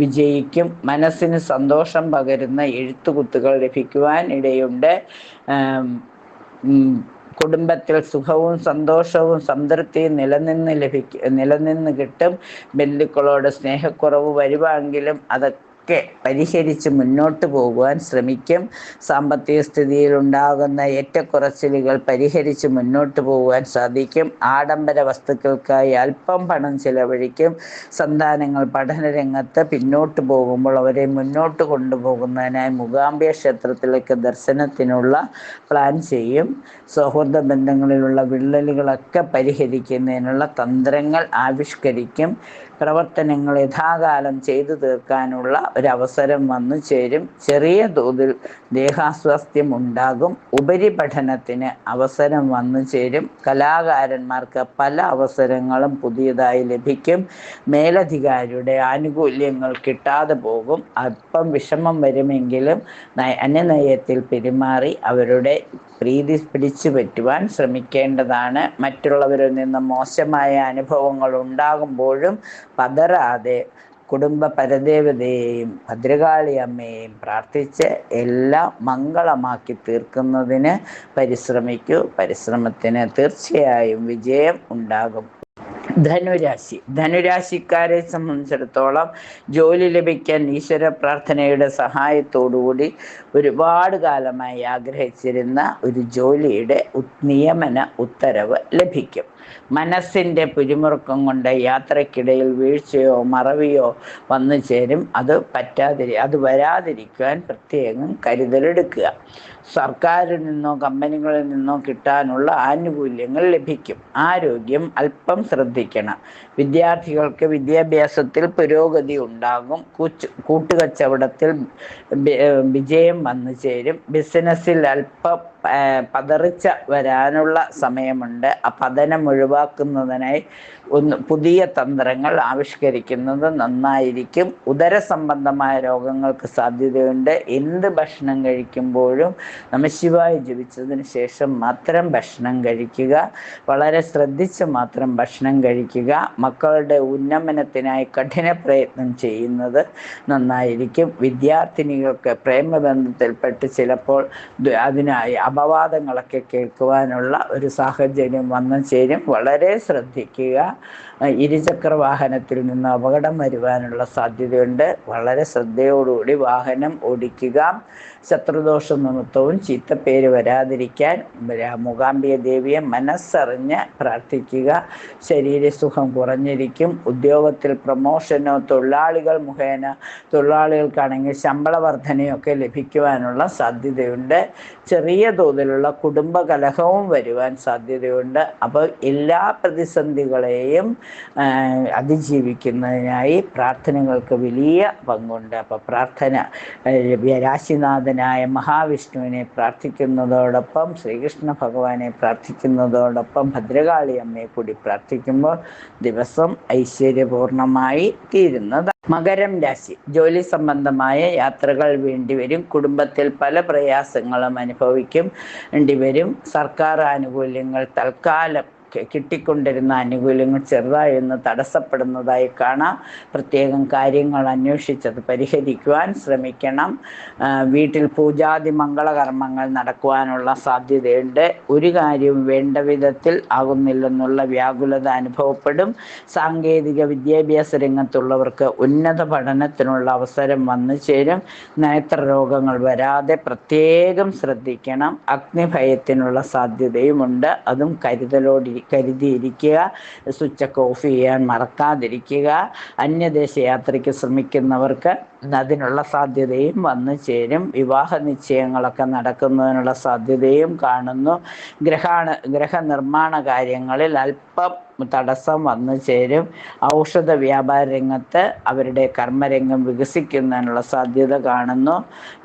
വിജയിക്കും. മനസ്സിന് സന്തോഷം പകരുന്ന എഴുത്തുകുത്തുകൾ ലഭിക്കുവാൻ ഇടയുണ്ട്. കുടുംബത്തിൽ സുഖവും സന്തോഷവും സംതൃപ്തിയും നിലനിന്ന് കിട്ടും. ബന്ധുക്കളോട് സ്നേഹക്കുറവ് വരുവാണെങ്കിലും പരിഹരിച്ച് മുന്നോട്ട് പോകുവാൻ ശ്രമിക്കും. സാമ്പത്തിക സ്ഥിതിയിൽ ഉണ്ടാകുന്ന ഏറ്റക്കുറച്ചിലുകൾ പരിഹരിച്ച് മുന്നോട്ട് പോകുവാൻ സാധിക്കും. ആഡംബര വസ്തുക്കൾക്കായി അല്പം പണം ചിലവഴിക്കും. സന്താനങ്ങൾ പഠനരംഗത്ത് പിന്നോട്ട് പോകുമ്പോൾ അവരെ മുന്നോട്ട് കൊണ്ടുപോകുന്നതിനായി മൂകാംബിക ക്ഷേത്രത്തിലേക്ക് ദർശനത്തിനുള്ള പ്ലാൻ ചെയ്യും. സൗഹൃദ ബന്ധങ്ങളിലുള്ള വിള്ളലുകളൊക്കെ പരിഹരിക്കുന്നതിനുള്ള തന്ത്രങ്ങൾ ആവിഷ്കരിക്കും. പ്രവർത്തനങ്ങൾ യഥാകാലം ചെയ്തു തീർക്കാനുള്ള ഒരവസരം വന്നു ചേരും. ചെറിയ തോതിൽ ദേഹാസ്വാസ്ഥ്യം ഉണ്ടാകും. ഉപരിപഠനത്തിന് അവസരം വന്നു ചേരും. കലാകാരന്മാർക്ക് പല അവസരങ്ങളും പുതിയതായി ലഭിക്കും. മേലധികാരിയുടെ ആനുകൂല്യങ്ങൾ കിട്ടാതെ പോകും. അല്പം വിഷമം വരുമെങ്കിലും അന്യനയത്തിൽ പെരുമാറി അവരുടെ പ്രീതി പിടിച്ചു പറ്റുവാൻ ശ്രമിക്കേണ്ടതാണ്. മറ്റുള്ളവരിൽ നിന്ന് മോശമായ അനുഭവങ്ങൾ ഉണ്ടാകുമ്പോഴും പതറാതെ കുടുംബ പരദേവതയെയും ഭദ്രകാളി അമ്മയെയും പ്രാർത്ഥിച്ച് എല്ലാം മംഗളമാക്കി തീർക്കുന്നതിന് പരിശ്രമിക്കൂ. പരിശ്രമത്തിന് തീർച്ചയായും വിജയം ഉണ്ടാകും. ധനുരാശിക്കാരെ സംബന്ധിച്ചിടത്തോളം ജോലി ലഭിക്കാൻ ഈശ്വര പ്രാർത്ഥനയുടെ സഹായത്തോടുകൂടി ഒരുപാട് കാലമായി ആഗ്രഹിച്ചിരുന്ന ഒരു ജോലിയുടെ നിയമന ഉത്തരവ് ലഭിക്കും. മനസ്സിൻ്റെ പിരിമുറുക്കം കൊണ്ട് യാത്രക്കിടയിൽ വീഴ്ചയോ മറവിയോ വന്നു ചേരും. അത് വരാതിരിക്കുവാൻ പ്രത്യേകം കരുതലെടുക്കുക. സർക്കാരിൽ നിന്നോ കമ്പനികളിൽ നിന്നോ കിട്ടാനുള്ള ആനുകൂല്യങ്ങൾ ലഭിക്കും. ആരോഗ്യം അല്പം ശ്രദ്ധിക്കണം. വിദ്യാർത്ഥികൾക്ക് വിദ്യാഭ്യാസത്തിൽ പുരോഗതി ഉണ്ടാകും. കൂട്ടുകച്ചവടത്തിൽ വിജയം വന്നു ചേരും. ബിസിനസ്സിൽ അല്പം പതറിച്ച വരാനുള്ള സമയമുണ്ട്. ആ പതനം ഒഴിവാക്കുന്നതിനായി പുതിയ തന്ത്രങ്ങൾ ആവിഷ്കരിക്കുന്നത് നന്നായിരിക്കും. ഉദര സംബന്ധമായ രോഗങ്ങൾക്ക് സാധ്യതയുണ്ട്. എന്ത് ഭക്ഷണം കഴിക്കുമ്പോഴും നമഃശിവായ ജപിച്ചതിന് ശേഷം മാത്രം ഭക്ഷണം കഴിക്കുക. വളരെ ശ്രദ്ധിച്ച് മാത്രം ഭക്ഷണം കഴിക്കുക. മക്കളുടെ ഉന്നമനത്തിനായി കഠിന പ്രയത്നം ചെയ്യുന്നത് നന്നായിരിക്കും. വിദ്യാർത്ഥിനികൾക്ക് പ്രേമബന്ധത്തിൽപ്പെട്ട് ചിലപ്പോൾ അതിനായി അപവാദങ്ങളൊക്കെ കേൾക്കുവാനുള്ള ഒരു സാഹചര്യം വന്നു ചേരും. വളരെ ശ്രദ്ധിക്കുക. ഇരുചക്ര വാഹനത്തിൽ നിന്ന് അപകടം വരുവാനുള്ള സാധ്യതയുണ്ട്. വളരെ ശ്രദ്ധയോടുകൂടി വാഹനം ഓടിക്കുക. ശത്രുദോഷ നിമിത്തവും ചീത്തപ്പേര് വരാതിരിക്കാൻ മൂകാംബിക ദേവിയെ മനസ്സറിഞ്ഞ് പ്രാർത്ഥിക്കുക. ശരീരസുഖം കുറഞ്ഞിരിക്കും. ഉദ്യോഗത്തിൽ പ്രമോഷനോ തൊഴിലാളികൾക്കാണെങ്കിൽ ശമ്പള വർധനയൊക്കെ ലഭിക്കുവാനുള്ള സാധ്യതയുണ്ട്. ചെറിയ തോതിലുള്ള കുടുംബ കലഹവും വരുവാൻ സാധ്യതയുണ്ട്. അപ്പോൾ എല്ലാ പ്രതിസന്ധികളെയും അതിജീവിക്കുന്നതിനായി പ്രാർത്ഥനകൾക്ക് വലിയ പങ്കുണ്ട്. അപ്പോൾ പ്രാർത്ഥന രാശിനാഥനായ മഹാവിഷ്ണുവിനെ പ്രാർത്ഥിക്കുന്നതോടൊപ്പം ശ്രീകൃഷ്ണ ഭഗവാനെ പ്രാർത്ഥിക്കുന്നതോടൊപ്പം ഭദ്രകാളി അമ്മയെ കൂടി പ്രാർത്ഥിക്കുമ്പോൾ ദിവസം ഐശ്വര്യപൂർണമായി തീരുന്നതാണ്. മകരം രാശി. ജോലി സംബന്ധമായ യാത്രകൾ വേണ്ടിവരും. കുടുംബത്തിൽ പല പ്രയാസങ്ങളും അനുഭവിക്കേണ്ടിവരും. സർക്കാർ ആനുകൂല്യങ്ങൾ തൽക്കാലം കിട്ടിക്കൊണ്ടിരുന്ന ആനുകൂല്യങ്ങൾ ചെറുതായി ഒന്ന് തടസ്സപ്പെടുന്നതായി കാണാം. പ്രത്യേകം കാര്യങ്ങൾ അന്വേഷിച്ചത് പരിഹരിക്കുവാൻ ശ്രമിക്കണം. വീട്ടിൽ പൂജാതി മംഗളകർമ്മങ്ങൾ നടക്കുവാനുള്ള സാധ്യതയുണ്ട്. ഒരു കാര്യവും വേണ്ട വിധത്തിൽ ആകുന്നില്ലെന്നുള്ള വ്യാകുലത അനുഭവപ്പെടും. സാങ്കേതിക വിദ്യാഭ്യാസ രംഗത്തുള്ളവർക്ക് ഉന്നത പഠനത്തിനുള്ള അവസരം വന്നു ചേരും. നേത്രരോഗങ്ങൾ വരാതെ പ്രത്യേകം ശ്രദ്ധിക്കണം. അഗ്നിഭയത്തിനുള്ള സാധ്യതയുമുണ്ട്. അതും കരുതിയിരിക്കുക. സ്വിച്ചൊക്കെ ഓഫ് ചെയ്യാൻ മറക്കാതിരിക്കുക. അന്യദേശ യാത്രയ്ക്ക് ശ്രമിക്കുന്നവർക്ക് അതിനുള്ള സാധ്യതയും വന്നു ചേരും. വിവാഹ നിശ്ചയങ്ങളൊക്കെ നടക്കുന്നതിനുള്ള സാധ്യതയും കാണുന്നു. ഗ്രഹനിർമ്മാണ കാര്യങ്ങളിൽ അല്പം തടസ്സം വന്നു ചേരും. ഔഷധ വ്യാപാര രംഗത്ത് അവരുടെ കർമ്മരംഗം വികസിക്കുന്നതിനുള്ള സാധ്യത കാണുന്നു.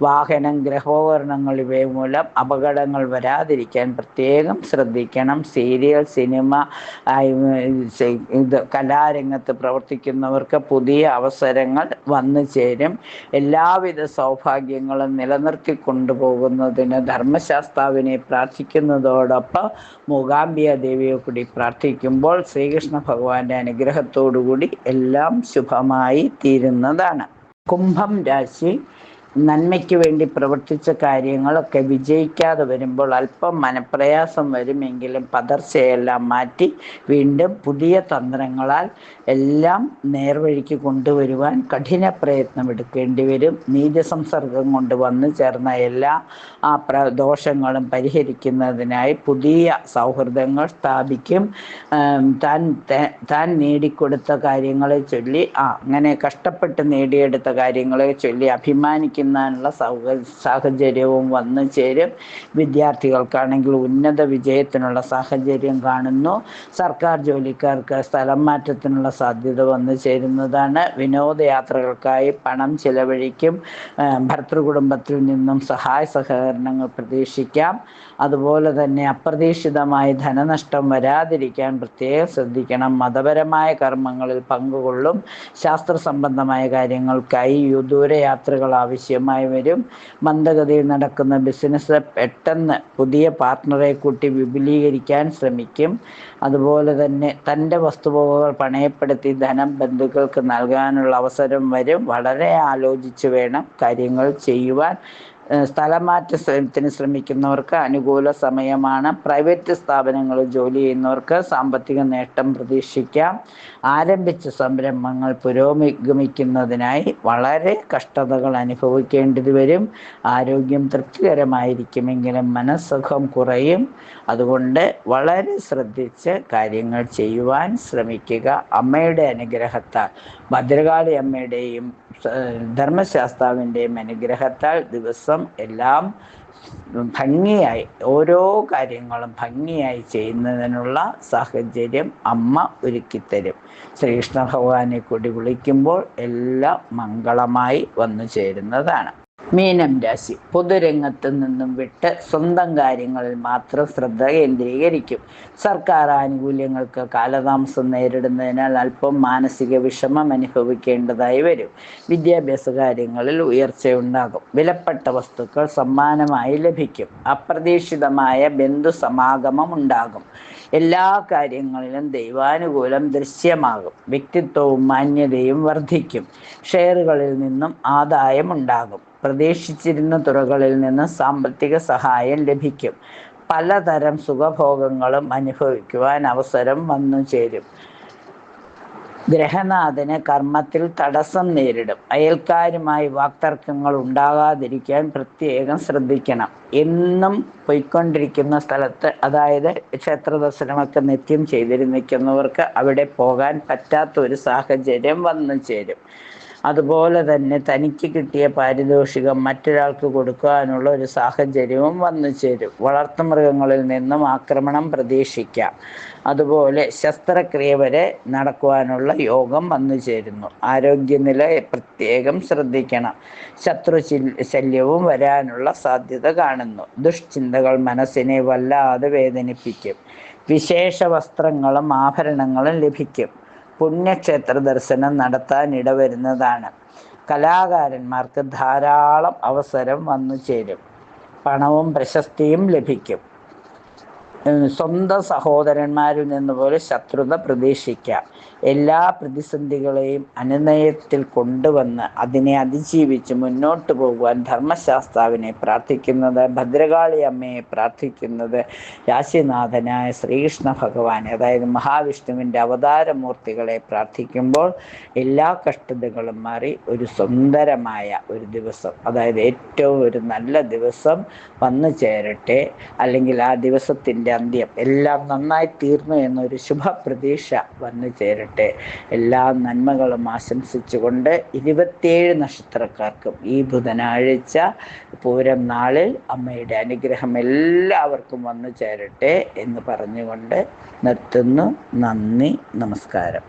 വാഹനം, ഗ്രഹോപകരണങ്ങൾ ഇവ മൂലം അപകടങ്ങൾ വരാതിരിക്കാൻ പ്രത്യേകം ശ്രദ്ധിക്കണം. സീരിയൽ, സിനിമ, കലാരംഗത്ത് പ്രവർത്തിക്കുന്നവർക്ക് പുതിയ അവസരങ്ങൾ വന്നു ചേരും. എല്ലാവിധ സൗഭാഗ്യങ്ങളും നിലനിർത്തി കൊണ്ടുപോകുന്നതിന് ധർമ്മശാസ്താവിനെ പ്രാർത്ഥിക്കുന്നതോടൊപ്പം മൂകാംബിക ദേവിയെ കൂടി പ്രാർത്ഥിക്കുമ്പോൾ ശ്രീകൃഷ്ണ ഭഗവാന്റെ അനുഗ്രഹത്തോടുകൂടി എല്ലാം ശുഭമായി തീരുന്നതാണ്. കുംഭം രാശി. നന്മയ്ക്ക് വേണ്ടി പ്രവർത്തിച്ച കാര്യങ്ങളൊക്കെ വിജയിക്കാതെ വരുമ്പോൾ അല്പം മനപ്രയാസം വരുമെങ്കിലും പതർച്ചയെല്ലാം മാറ്റി വീണ്ടും പുതിയ തന്ത്രങ്ങളാൽ എല്ലാം നേർവഴിക്ക് കൊണ്ടുവരുവാൻ കഠിന പ്രയത്നം എടുക്കേണ്ടി വരും. നീചസംസർഗം കൊണ്ട് വന്നു ചേർന്ന എല്ലാ ദോഷങ്ങളും പരിഹരിക്കുന്നതിനായി പുതിയ സൗഹൃദങ്ങൾ സ്ഥാപിക്കും. താൻ നേടിക്കൊടുത്ത കാര്യങ്ങളെ ചൊല്ലി അങ്ങനെ കഷ്ടപ്പെട്ട് നേടിയെടുത്ത കാര്യങ്ങളെ ചൊല്ലി അഭിമാനിക്കുന്നതിനുള്ള സാഹചര്യവും വന്നു ചേരും. വിദ്യാർത്ഥികൾക്കാണെങ്കിൽ ഉന്നത വിജയത്തിനുള്ള സാഹചര്യം കാണുന്നു. സർക്കാർ ജോലിക്കാർക്ക് സ്ഥലം മാറ്റത്തിനുള്ള സാധ്യത വന്നു ചേരുന്നതാണ്. വിനോദയാത്രകൾക്കായി പണം ചിലവഴിക്കും. ഭർതൃകുടുംബത്തിൽ നിന്നും സഹായ സഹകരണങ്ങൾ പ്രതീക്ഷിക്കാം. അതുപോലെ തന്നെ അപ്രതീക്ഷിതമായി ധനനഷ്ടം വരാതിരിക്കാൻ പ്രത്യേകം ശ്രദ്ധിക്കണം. മതപരമായ കർമ്മങ്ങളിൽ പങ്കുകൊള്ളും. ശാസ്ത്ര സംബന്ധമായ കാര്യങ്ങൾക്കായി ദൂരയാത്രകൾ ആവശ്യമായി വരും. മന്ദഗതിയിൽ നടക്കുന്ന ബിസിനസ് പെട്ടെന്ന് പുതിയ പാർട്ട്ണറെ കൂട്ടി വിപുലീകരിക്കാൻ ശ്രമിക്കും. അതുപോലെ തന്നെ തൻ്റെ വസ്തുവകകൾ പണയപ്പെടുത്തി ധനം ബന്ധുക്കൾക്ക് നൽകാനുള്ള അവസരം വരും. വളരെ ആലോചിച്ച് വേണം കാര്യങ്ങൾ ചെയ്യുവാൻ. സ്ഥലമാറ്റത്തിന് ശ്രമിക്കുന്നവർക്ക് അനുകൂല സമയമാണ്. പ്രൈവറ്റ് സ്ഥാപനങ്ങളിൽ ജോലി ചെയ്യുന്നവർക്ക് സാമ്പത്തിക നേട്ടം പ്രതീക്ഷിക്കാം. ആരംഭിച്ച സംരംഭങ്ങൾ പുരോഗമിക്കുന്നതിനായി വളരെ കഷ്ടതകൾ അനുഭവിക്കേണ്ടി വരും. ആരോഗ്യം തൃപ്തികരമായിരിക്കുമെങ്കിലും മനസ്സുഖം കുറയും. അതുകൊണ്ട് വളരെ ശ്രദ്ധിച്ച് കാര്യങ്ങൾ ചെയ്യുവാൻ ശ്രമിക്കുക. അമ്മയുടെ അനുഗ്രഹത്താൽ, ഭദ്രകാളി അമ്മയുടെയും ധർമ്മശാസ്താവിൻ്റെയും അനുഗ്രഹത്താൽ ദിവസം എല്ലാം ഭംഗിയായി ഓരോ കാര്യങ്ങളും ഭംഗിയായി ചെയ്യുന്നതിനുള്ള സാഹചര്യം അമ്മ ഒരുക്കിത്തരും. ശ്രീകൃഷ്ണ ഭഗവാനെ കൂടി വിളിക്കുമ്പോൾ എല്ലാം മംഗളമായി വന്നു ചേരുന്നതാണ്. മീനം രാശി പൊതുരംഗത്ത് നിന്നും വിട്ട് സ്വന്തം കാര്യങ്ങളിൽ മാത്രം ശ്രദ്ധ കേന്ദ്രീകരിക്കും. സർക്കാർ ആനുകൂല്യങ്ങൾക്ക് കാലതാമസം നേരിടുന്നതിനാൽ അല്പം മാനസിക വിഷമം അനുഭവിക്കേണ്ടതായി വരും. വിദ്യാഭ്യാസ കാര്യങ്ങളിൽ ഉയർച്ചയുണ്ടാകും. വിലപ്പെട്ട വസ്തുക്കൾ സമ്മാനമായി ലഭിക്കും. അപ്രതീക്ഷിതമായ ബന്ധു സമാഗമം ഉണ്ടാകും. എല്ലാ കാര്യങ്ങളിലും ദൈവാനുകൂലം ദൃശ്യമാകും. വ്യക്തിത്വവും മാന്യതയും വർദ്ധിക്കും. ഷെയറുകളിൽ നിന്നും ആദായം ഉണ്ടാകും. പ്രതീക്ഷിച്ചിരുന്ന തുറകളിൽ നിന്ന് സാമ്പത്തിക സഹായം ലഭിക്കും. പലതരം സുഖഭോഗങ്ങളും അനുഭവിക്കുവാൻ അവസരം വന്നു ചേരും. ഗ്രഹനാഥന് കർമ്മത്തിൽ തടസ്സം നേരിടും. അയൽക്കാരുമായി വാക്തർക്കങ്ങൾ ഉണ്ടാകാതിരിക്കാൻ പ്രത്യേകം ശ്രദ്ധിക്കണം. എന്നും പോയിക്കൊണ്ടിരിക്കുന്ന സ്ഥലത്ത്, അതായത് ക്ഷേത്ര ദർശനമൊക്കെ നിത്യം ചെയ്തിരിക്കുന്നവർക്ക് അവിടെ പോകാൻ പറ്റാത്ത ഒരു സാഹചര്യം വന്നു ചേരും. അതുപോലെ തന്നെ തനിക്ക് കിട്ടിയ പാരിതോഷികം മറ്റൊരാൾക്ക് കൊടുക്കാനുള്ള ഒരു സാഹചര്യവും വന്നു ചേരും. വളർത്തുമൃഗങ്ങളിൽ നിന്നും ആക്രമണം പ്രതീക്ഷിക്കാം. അതുപോലെ ശസ്ത്രക്രിയ വരെ നടക്കുവാനുള്ള യോഗം വന്നു ചേരുന്നു. ആരോഗ്യനില പ്രത്യേകം ശ്രദ്ധിക്കണം. ശത്രു ശല്യവും വരാനുള്ള സാധ്യത കാണുന്നു. ദുഷ്ചിന്തകൾ മനസ്സിനെ വല്ലാതെ വേദനിപ്പിക്കും. വിശേഷ വസ്ത്രങ്ങളും ആഭരണങ്ങളും ലഭിക്കും. പുണ്യക്ഷേത്ര ദർശനം നടത്താൻ ഇടവരുന്നതാണ്. കലാകാരന്മാർക്ക് ധാരാളം അവസരം വന്നു ചേരും. പണവും പ്രശസ്തിയും ലഭിക്കും. സ്വന്തം സഹോദരന്മാരിൽ നിന്ന് പോലെ ശത്രുത പ്രതീക്ഷിക്കാം. എല്ലാ പ്രതിസന്ധികളെയും അനുനയത്തിൽ കൊണ്ടുവന്ന് അതിനെ അതിജീവിച്ച് മുന്നോട്ട് പോകുവാൻ ധർമ്മശാസ്താവിനെ പ്രാർത്ഥിക്കുന്നത്, ഭദ്രകാളി അമ്മയെ പ്രാർത്ഥിക്കുന്നത്, രാശിനാഥനായ ശ്രീകൃഷ്ണ ഭഗവാനെ, അതായത് മഹാവിഷ്ണുവിൻ്റെ അവതാരമൂർത്തികളെ പ്രാർത്ഥിക്കുമ്പോൾ എല്ലാ കഷ്ടതകളും മാറി ഒരു സുന്ദരമായ ഒരു ദിവസം, അതായത് ഏറ്റവും ഒരു നല്ല ദിവസം വന്നു ചേരട്ടെ. അല്ലെങ്കിൽ ആ ദിവസത്തിൻ്റെ അന്ത്യം എല്ലാം നന്നായി തീർന്നു എന്നൊരു ശുഭപ്രതീക്ഷ വന്നു ചേരട്ടെ. എല്ലാ നന്മകളും ആശംസിച്ചുകൊണ്ട് 27 നക്ഷത്രക്കാർക്കും ഈ ബുധനാഴ്ച പൂരം നാളിൽ അമ്മയുടെ അനുഗ്രഹം എല്ലാവർക്കും വന്നു ചേരട്ടെ എന്ന് പറഞ്ഞുകൊണ്ട് നിർത്തുന്നു. നന്ദി, നമസ്കാരം.